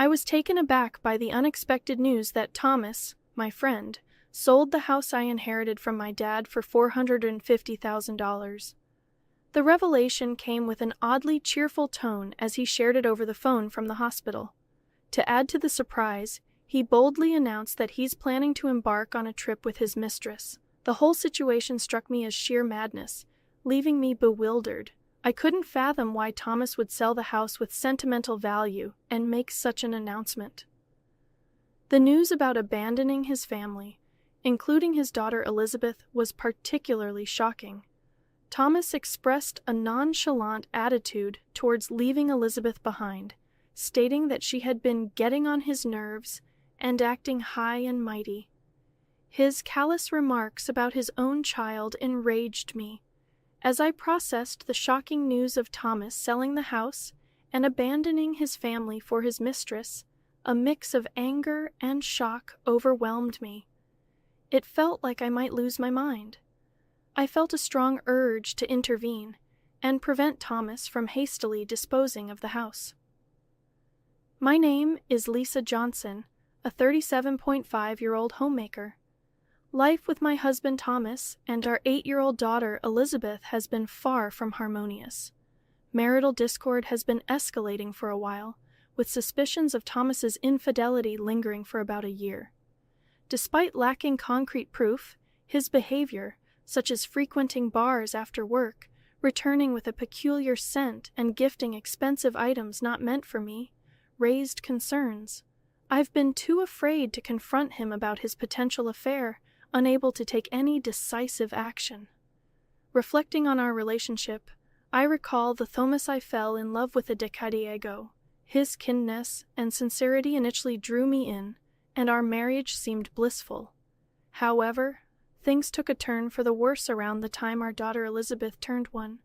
I was taken aback by the unexpected news that Thomas, my friend, sold the house I inherited from my dad for $450,000. The revelation came with an oddly cheerful tone as he shared it over the phone from the hospital. To add to the surprise, he boldly announced that he's planning to embark on a trip with his mistress. The whole situation struck me as sheer madness, leaving me bewildered. I couldn't fathom why Thomas would sell the house with sentimental value and make such an announcement. The news about abandoning his family, including his daughter Elizabeth, was particularly shocking. Thomas expressed a nonchalant attitude towards leaving Elizabeth behind, stating that she had been getting on his nerves and acting high and mighty. His callous remarks about his own child enraged me. As I processed the shocking news of Thomas selling the house and abandoning his family for his mistress, a mix of anger and shock overwhelmed me. It felt like I might lose my mind. I felt a strong urge to intervene and prevent Thomas from hastily disposing of the house. My name is Lisa Johnson, a 37.5-year-old homemaker. Life with my husband Thomas and our 8-year-old daughter Elizabeth has been far from harmonious. Marital discord has been escalating for a while, with suspicions of Thomas's infidelity lingering for about a year. Despite lacking concrete proof, his behavior, such as frequenting bars after work, returning with a peculiar scent, and gifting expensive items not meant for me, raised concerns. I've been too afraid to confront him about his potential affair, unable to take any decisive action. Reflecting on our relationship, I recall the Thomas I fell in love with a decade ago. His kindness and sincerity initially drew me in, and our marriage seemed blissful. However, things took a turn for the worse around the time our daughter Elizabeth turned 1.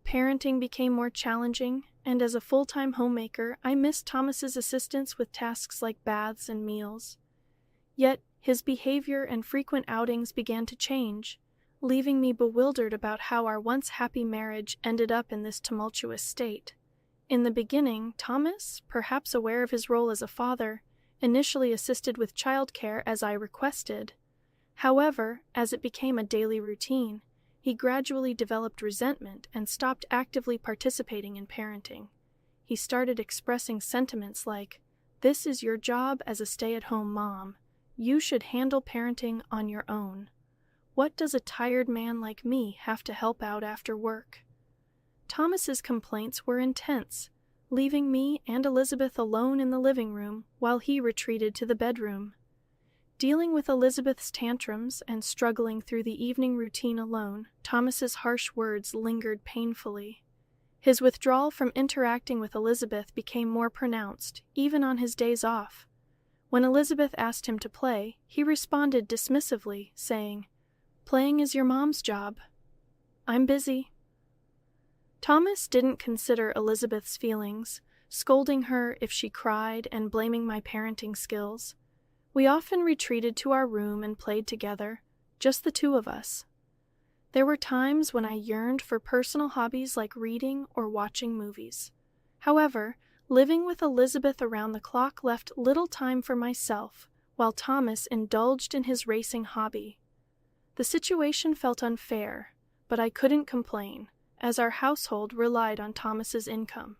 Parenting became more challenging, and as a full-time homemaker, I missed Thomas's assistance with tasks like baths and meals. Yet, his behavior and frequent outings began to change, leaving me bewildered about how our once happy marriage ended up in this tumultuous state. In the beginning, Thomas, perhaps aware of his role as a father, initially assisted with childcare as I requested. However, as it became a daily routine, he gradually developed resentment and stopped actively participating in parenting. He started expressing sentiments like, "This is your job as a stay-at-home mom. You should handle parenting on your own. What does a tired man like me have to help out after work?" Thomas's complaints were intense, leaving me and Elizabeth alone in the living room while he retreated to the bedroom. Dealing with Elizabeth's tantrums and struggling through the evening routine alone, Thomas's harsh words lingered painfully. His withdrawal from interacting with Elizabeth became more pronounced, even on his days off. When Elizabeth asked him to play, he responded dismissively, saying, "Playing is your mom's job. I'm busy." Thomas didn't consider Elizabeth's feelings, scolding her if she cried and blaming my parenting skills. We often retreated to our room and played together, just the two of us. There were times when I yearned for personal hobbies like reading or watching movies. However, living with Elizabeth around the clock left little time for myself, while Thomas indulged in his racing hobby. The situation felt unfair, but I couldn't complain, as our household relied on Thomas's income.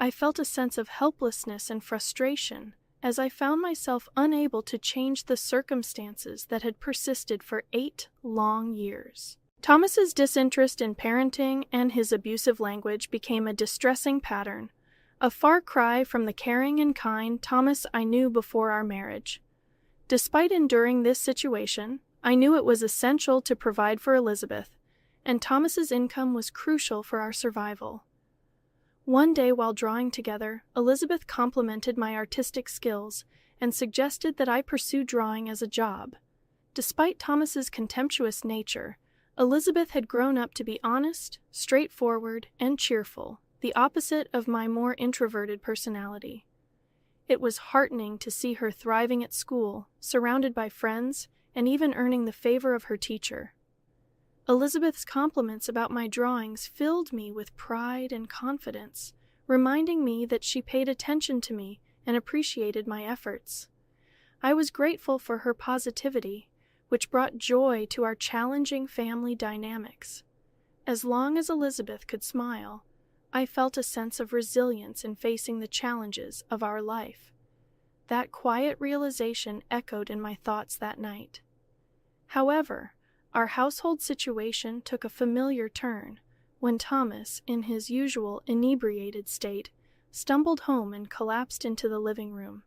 I felt a sense of helplessness and frustration as I found myself unable to change the circumstances that had persisted for 8 long years. Thomas's disinterest in parenting and his abusive language became a distressing pattern, a far cry from the caring and kind Thomas I knew before our marriage. Despite enduring this situation, I knew it was essential to provide for Elizabeth, and Thomas's income was crucial for our survival. One day while drawing together, Elizabeth complimented my artistic skills and suggested that I pursue drawing as a job. Despite Thomas's contemptuous nature, Elizabeth had grown up to be honest, straightforward, and cheerful, the opposite of my more introverted personality. It was heartening to see her thriving at school, surrounded by friends, and even earning the favor of her teacher. Elizabeth's compliments about my drawings filled me with pride and confidence, reminding me that she paid attention to me and appreciated my efforts. I was grateful for her positivity, which brought joy to our challenging family dynamics. As long as Elizabeth could smile, I felt a sense of resilience in facing the challenges of our life. That quiet realization echoed in my thoughts that night. However, our household situation took a familiar turn when Thomas, in his usual inebriated state, stumbled home and collapsed into the living room.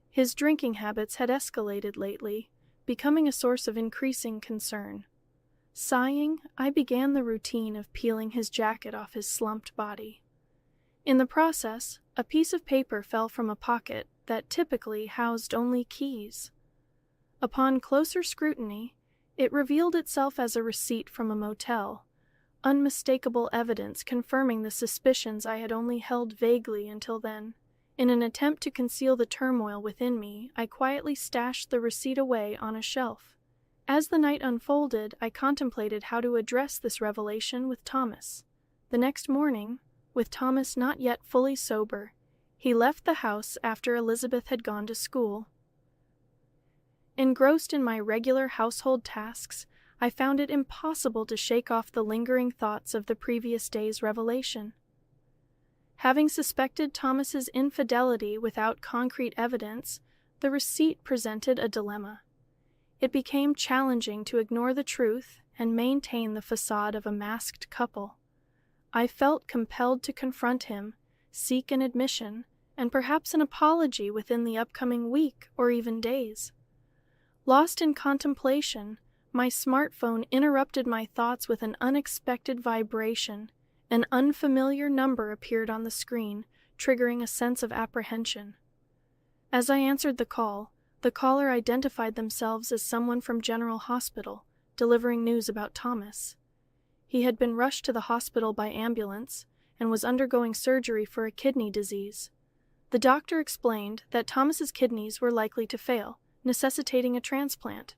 His drinking habits had escalated lately, becoming a source of increasing concern. Sighing, I began the routine of peeling his jacket off his slumped body. In the process, a piece of paper fell from a pocket that typically housed only keys. Upon closer scrutiny, it revealed itself as a receipt from a motel, unmistakable evidence confirming the suspicions I had only held vaguely until then. In an attempt to conceal the turmoil within me, I quietly stashed the receipt away on a shelf. As the night unfolded, I contemplated how to address this revelation with Thomas. The next morning, with Thomas not yet fully sober, he left the house after Elizabeth had gone to school. Engrossed in my regular household tasks, I found it impossible to shake off the lingering thoughts of the previous day's revelation. Having suspected Thomas's infidelity without concrete evidence, the receipt presented a dilemma. It became challenging to ignore the truth and maintain the facade of a masked couple. I felt compelled to confront him, seek an admission, and perhaps an apology within the upcoming week or even days. Lost in contemplation, my smartphone interrupted my thoughts with an unexpected vibration. An unfamiliar number appeared on the screen, triggering a sense of apprehension. As I answered the call, the caller identified themselves as someone from General Hospital, delivering news about Thomas. He had been rushed to the hospital by ambulance and was undergoing surgery for a kidney disease. The doctor explained that Thomas's kidneys were likely to fail, necessitating a transplant.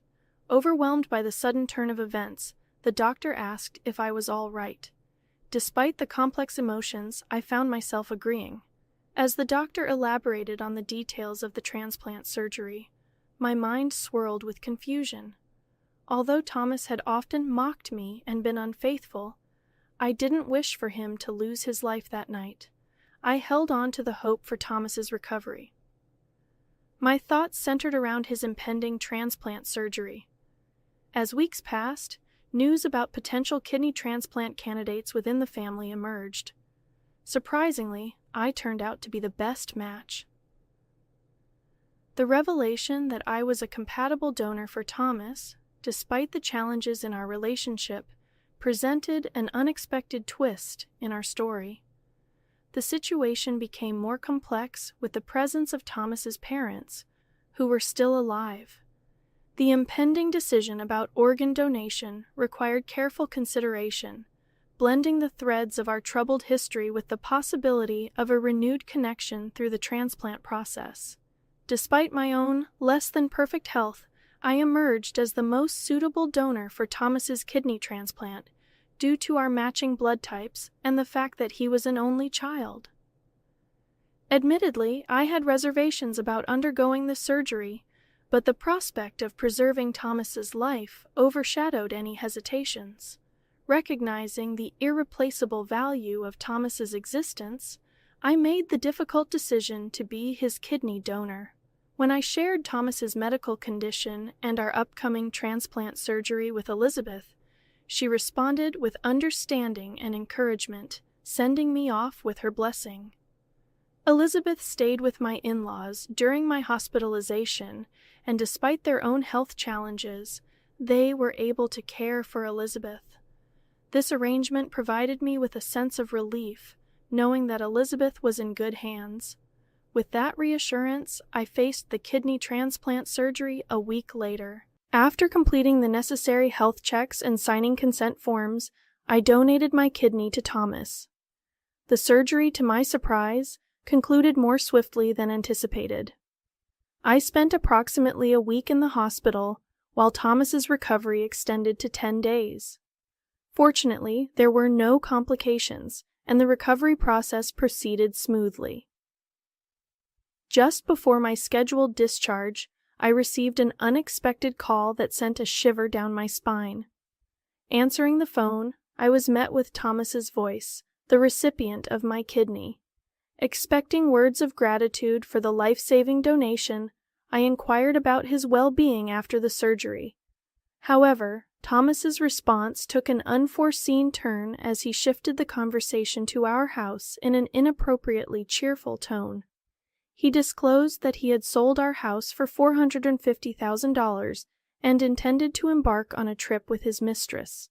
Overwhelmed by the sudden turn of events, the doctor asked if I was all right. Despite the complex emotions, I found myself agreeing. As the doctor elaborated on the details of the transplant surgery, my mind swirled with confusion. Although Thomas had often mocked me and been unfaithful, I didn't wish for him to lose his life that night. I held on to the hope for Thomas's recovery. My thoughts centered around his impending transplant surgery. As weeks passed, news about potential kidney transplant candidates within the family emerged. Surprisingly, I turned out to be the best match. The revelation that I was a compatible donor for Thomas, despite the challenges in our relationship, presented an unexpected twist in our story. The situation became more complex with the presence of Thomas's parents, who were still alive. The impending decision about organ donation required careful consideration, blending the threads of our troubled history with the possibility of a renewed connection through the transplant process. Despite my own less-than-perfect health, I emerged as the most suitable donor for Thomas's kidney transplant, due to our matching blood types and the fact that he was an only child. Admittedly, I had reservations about undergoing the surgery, but the prospect of preserving Thomas's life overshadowed any hesitations. Recognizing the irreplaceable value of Thomas's existence, I made the difficult decision to be his kidney donor. When I shared Thomas's medical condition and our upcoming transplant surgery with Elizabeth, she responded with understanding and encouragement, sending me off with her blessing. Elizabeth stayed with my in-laws during my hospitalization, and despite their own health challenges, they were able to care for Elizabeth. This arrangement provided me with a sense of relief, knowing that Elizabeth was in good hands. With that reassurance, I faced the kidney transplant surgery a week later. After completing the necessary health checks and signing consent forms, I donated my kidney to Thomas. The surgery, to my surprise, concluded more swiftly than anticipated. I spent approximately a week in the hospital, while Thomas's recovery extended to 10 days. Fortunately, there were no complications, and the recovery process proceeded smoothly. Just before my scheduled discharge, I received an unexpected call that sent a shiver down my spine. Answering the phone, I was met with Thomas's voice, the recipient of my kidney. Expecting words of gratitude for the life-saving donation, I inquired about his well-being after the surgery. However, Thomas's response took an unforeseen turn as he shifted the conversation to our house in an inappropriately cheerful tone. He disclosed that he had sold our house for $450,000 and intended to embark on a trip with his mistress.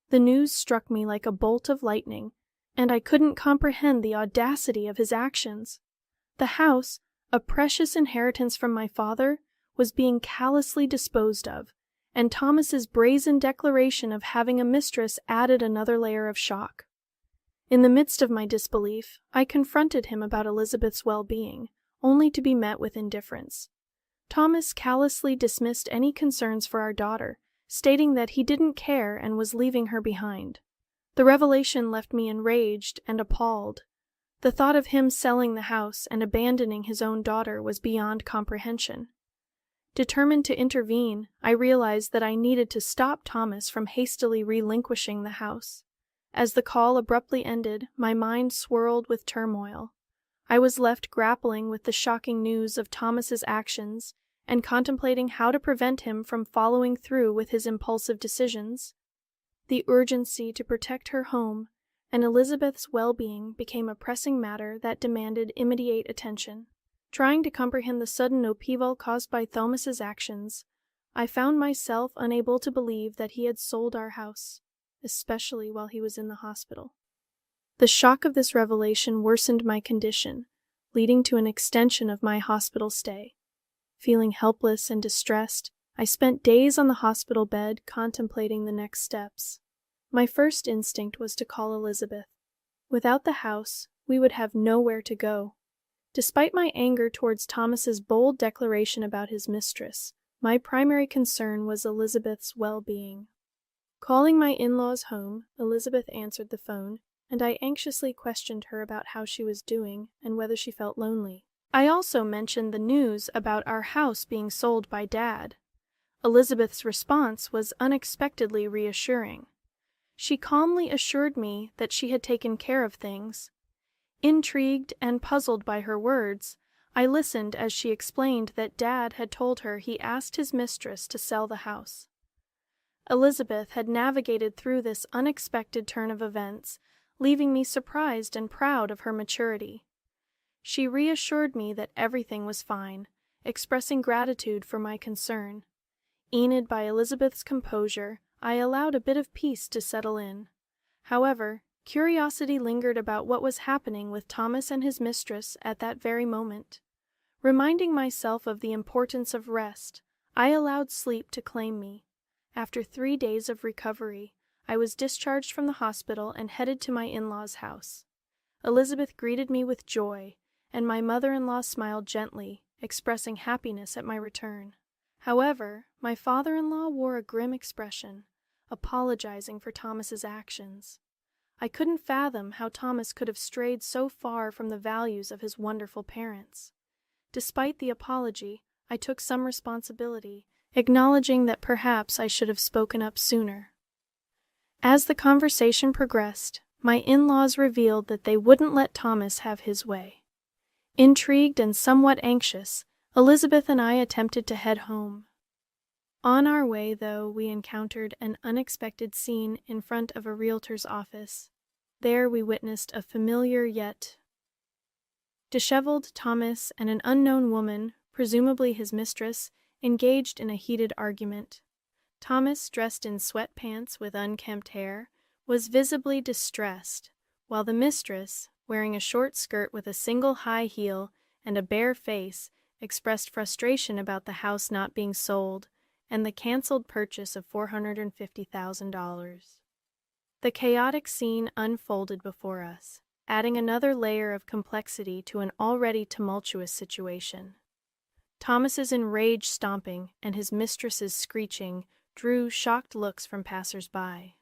The news struck me like a bolt of lightning, and I couldn't comprehend the audacity of his actions. The house, a precious inheritance from my father, was being callously disposed of, and Thomas's brazen declaration of having a mistress added another layer of shock. In the midst of my disbelief, I confronted him about Elizabeth's well-being, only to be met with indifference. Thomas callously dismissed any concerns for our daughter, stating that he didn't care and was leaving her behind. The revelation left me enraged and appalled. The thought of him selling the house and abandoning his own daughter was beyond comprehension. Determined to intervene, I realized that I needed to stop Thomas from hastily relinquishing the house. As the call abruptly ended, my mind swirled with turmoil. I was left grappling with the shocking news of Thomas's actions and contemplating how to prevent him from following through with his impulsive decisions. The urgency to protect her home and Elizabeth's well-being became a pressing matter that demanded immediate attention. Trying to comprehend the sudden upheaval caused by Thomas's actions, I found myself unable to believe that he had sold our house, especially while he was in the hospital. The shock of this revelation worsened my condition, leading to an extension of my hospital stay. Feeling helpless and distressed, I spent days on the hospital bed contemplating the next steps. My first instinct was to call Elizabeth. Without the house, we would have nowhere to go. Despite my anger towards Thomas's bold declaration about his mistress, my primary concern was Elizabeth's well-being. Calling my in-laws home, Elizabeth answered the phone, and I anxiously questioned her about how she was doing and whether she felt lonely. I also mentioned the news about our house being sold by Dad. Elizabeth's response was unexpectedly reassuring. She calmly assured me that she had taken care of things. Intrigued and puzzled by her words, I listened as she explained that Dad had told her he asked his mistress to sell the house. Elizabeth had navigated through this unexpected turn of events, leaving me surprised and proud of her maturity. She reassured me that everything was fine, expressing gratitude for my concern. Enid by Elizabeth's composure, I allowed a bit of peace to settle in. However, curiosity lingered about what was happening with Thomas and his mistress at that very moment. Reminding myself of the importance of rest, I allowed sleep to claim me. After 3 days of recovery, I was discharged from the hospital and headed to my in-laws' house. Elizabeth greeted me with joy, and my mother-in-law smiled gently, expressing happiness at my return. However, my father-in-law wore a grim expression, apologizing for Thomas's actions. I couldn't fathom how Thomas could have strayed so far from the values of his wonderful parents. Despite the apology, I took some responsibility, acknowledging that perhaps I should have spoken up sooner. As the conversation progressed, my in-laws revealed that they wouldn't let Thomas have his way. Intrigued and somewhat anxious, Elizabeth and I attempted to head home. On our way, though, we encountered an unexpected scene in front of a realtor's office. There we witnessed a familiar yet disheveled Thomas and an unknown woman, presumably his mistress, engaged in a heated argument. Thomas, dressed in sweatpants with unkempt hair, was visibly distressed, while the mistress, wearing a short skirt with a single high heel and a bare face, expressed frustration about the house not being sold and the canceled purchase of $450,000. The chaotic scene unfolded before us, adding another layer of complexity to an already tumultuous situation. Thomas's enraged stomping and his mistress's screeching drew shocked looks from passers-by.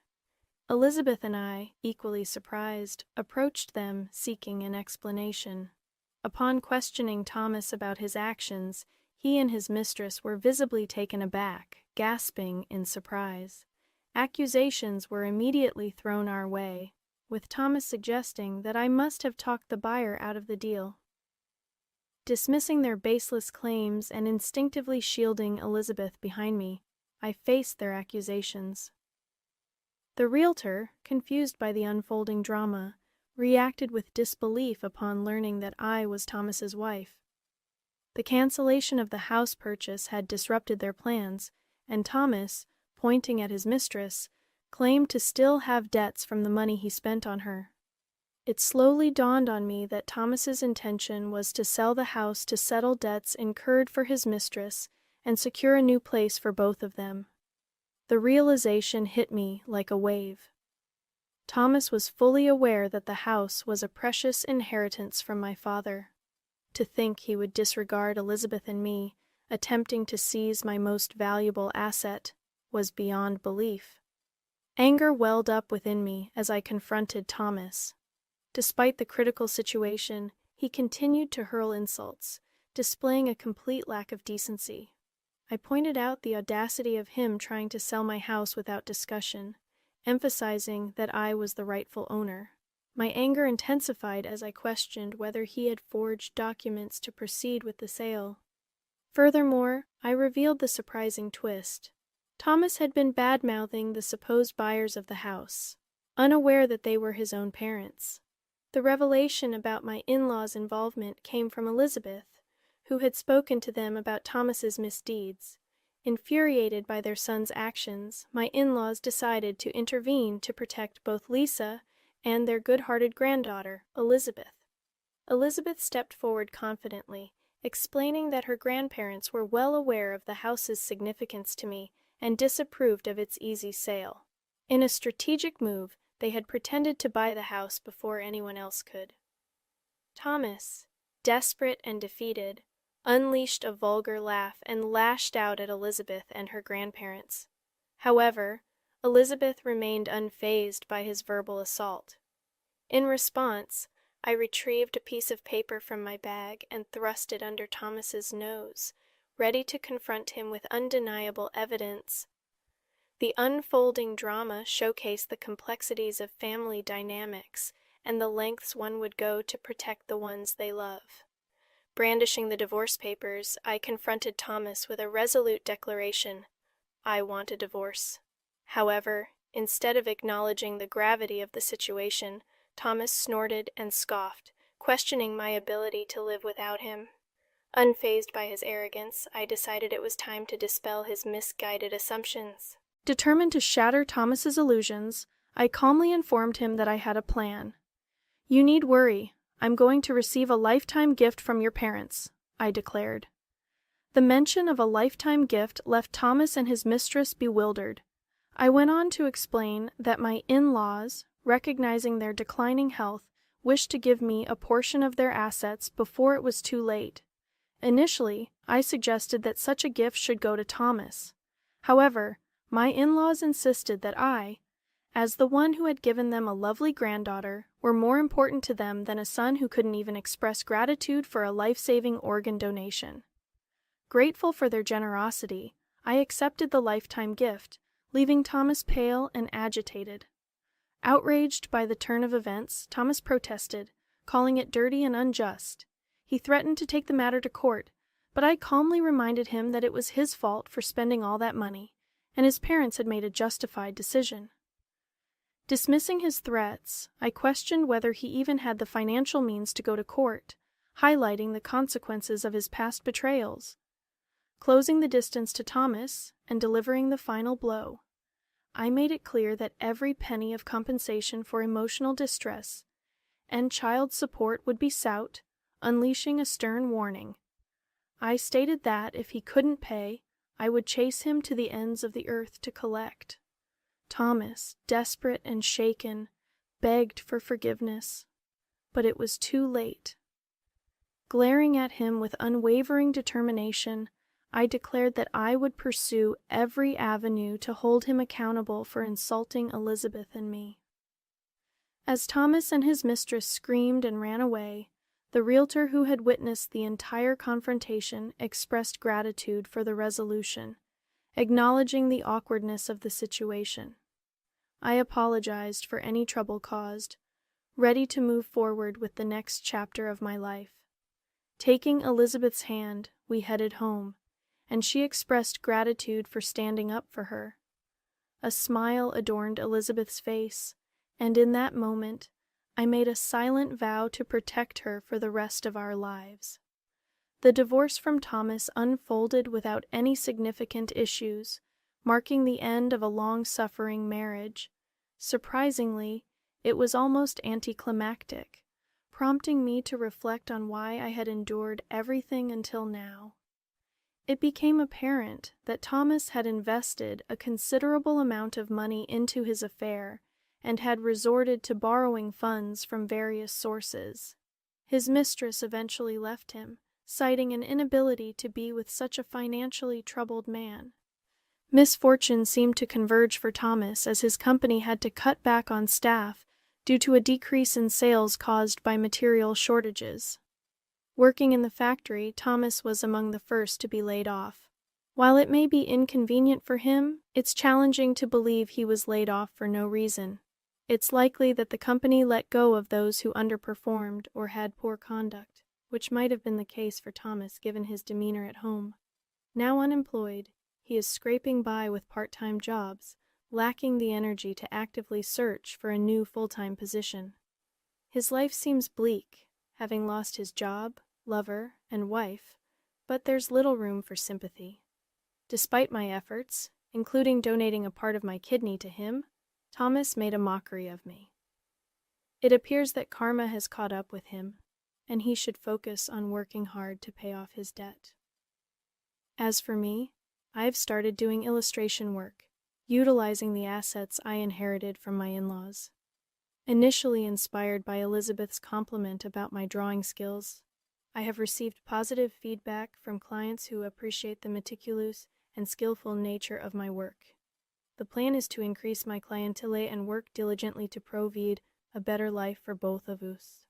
Elizabeth and I, equally surprised, approached them seeking an explanation. Upon questioning Thomas about his actions, he and his mistress were visibly taken aback, gasping in surprise. Accusations were immediately thrown our way, with Thomas suggesting that I must have talked the buyer out of the deal. Dismissing their baseless claims and instinctively shielding Elizabeth behind me, I faced their accusations. The realtor, confused by the unfolding drama, reacted with disbelief upon learning that I was Thomas's wife. The cancellation of the house purchase had disrupted their plans, and Thomas, pointing at his mistress, claimed to still have debts from the money he spent on her. It slowly dawned on me that Thomas's intention was to sell the house to settle debts incurred for his mistress and secure a new place for both of them. The realization hit me like a wave. Thomas was fully aware that the house was a precious inheritance from my father. To think he would disregard Elizabeth and me, attempting to seize my most valuable asset, was beyond belief. Anger welled up within me as I confronted Thomas. Despite the critical situation, he continued to hurl insults, displaying a complete lack of decency. I pointed out the audacity of him trying to sell my house without discussion, emphasizing that I was the rightful owner. My anger intensified as I questioned whether he had forged documents to proceed with the sale. Furthermore, I revealed the surprising twist. Thomas had been bad-mouthing the supposed buyers of the house, unaware that they were his own parents. The revelation about my in-laws' involvement came from Elizabeth, who had spoken to them about Thomas's misdeeds. Infuriated by their son's actions, my in-laws decided to intervene to protect both Lisa and their good-hearted granddaughter, Elizabeth. Elizabeth stepped forward confidently, explaining that her grandparents were well aware of the house's significance to me and disapproved of its easy sale. In a strategic move, they had pretended to buy the house before anyone else could. Thomas, desperate and defeated, unleashed a vulgar laugh and lashed out at Elizabeth and her grandparents. However, Elizabeth remained unfazed by his verbal assault. In response, I retrieved a piece of paper from my bag and thrust it under Thomas's nose, ready to confront him with undeniable evidence. The unfolding drama showcased the complexities of family dynamics and the lengths one would go to protect the ones they love. Brandishing the divorce papers, I confronted Thomas with a resolute declaration: I want a divorce. However, instead of acknowledging the gravity of the situation, Thomas snorted and scoffed, questioning my ability to live without him. Unfazed by his arrogance, I decided it was time to dispel his misguided assumptions. Determined to shatter Thomas's illusions, I calmly informed him that I had a plan. You need worry. I'm going to receive a lifetime gift from your parents, I declared. The mention of a lifetime gift left Thomas and his mistress bewildered. I went on to explain that my in-laws, recognizing their declining health, wished to give me a portion of their assets before it was too late. Initially, I suggested that such a gift should go to Thomas. However, my in-laws insisted that I, as the one who had given them a lovely granddaughter, were more important to them than a son who couldn't even express gratitude for a life-saving organ donation. Grateful for their generosity, I accepted the lifetime gift, leaving Thomas pale and agitated. Outraged by the turn of events, Thomas protested, calling it dirty and unjust. He threatened to take the matter to court, but I calmly reminded him that it was his fault for spending all that money, and his parents had made a justified decision. Dismissing his threats, I questioned whether he even had the financial means to go to court, highlighting the consequences of his past betrayals. Closing the distance to Thomas and delivering the final blow, I made it clear that every penny of compensation for emotional distress and child support would be sought, unleashing a stern warning. I stated that if he couldn't pay, I would chase him to the ends of the earth to collect. Thomas, desperate and shaken, begged for forgiveness, but it was too late. Glaring at him with unwavering determination, I declared that I would pursue every avenue to hold him accountable for insulting Elizabeth and me. As Thomas and his mistress screamed and ran away, the realtor who had witnessed the entire confrontation expressed gratitude for the resolution, acknowledging the awkwardness of the situation. I apologized for any trouble caused, ready to move forward with the next chapter of my life. Taking Elizabeth's hand, we headed home, and she expressed gratitude for standing up for her. A smile adorned Elizabeth's face, and in that moment, I made a silent vow to protect her for the rest of our lives. The divorce from Thomas unfolded without any significant issues, marking the end of a long-suffering marriage. Surprisingly, it was almost anticlimactic, prompting me to reflect on why I had endured everything until now. It became apparent that Thomas had invested a considerable amount of money into his affair and had resorted to borrowing funds from various sources. His mistress eventually left him, citing an inability to be with such a financially troubled man. Misfortune seemed to converge for Thomas as his company had to cut back on staff due to a decrease in sales caused by material shortages. Working in the factory, Thomas was among the first to be laid off. While it may be inconvenient for him, it's challenging to believe he was laid off for no reason. It's likely that the company let go of those who underperformed or had poor conduct, which might have been the case for Thomas given his demeanor at home. Now unemployed, he is scraping by with part-time jobs, lacking the energy to actively search for a new full-time position. His life seems bleak, having lost his job, lover, and wife, but there's little room for sympathy. Despite my efforts, including donating a part of my kidney to him, Thomas made a mockery of me. It appears that karma has caught up with him, and he should focus on working hard to pay off his debt. As for me, I've started doing illustration work, utilizing the assets I inherited from my in-laws. Initially inspired by Elizabeth's compliment about my drawing skills, I have received positive feedback from clients who appreciate the meticulous and skillful nature of my work. The plan is to increase my clientele and work diligently to provide a better life for both of us.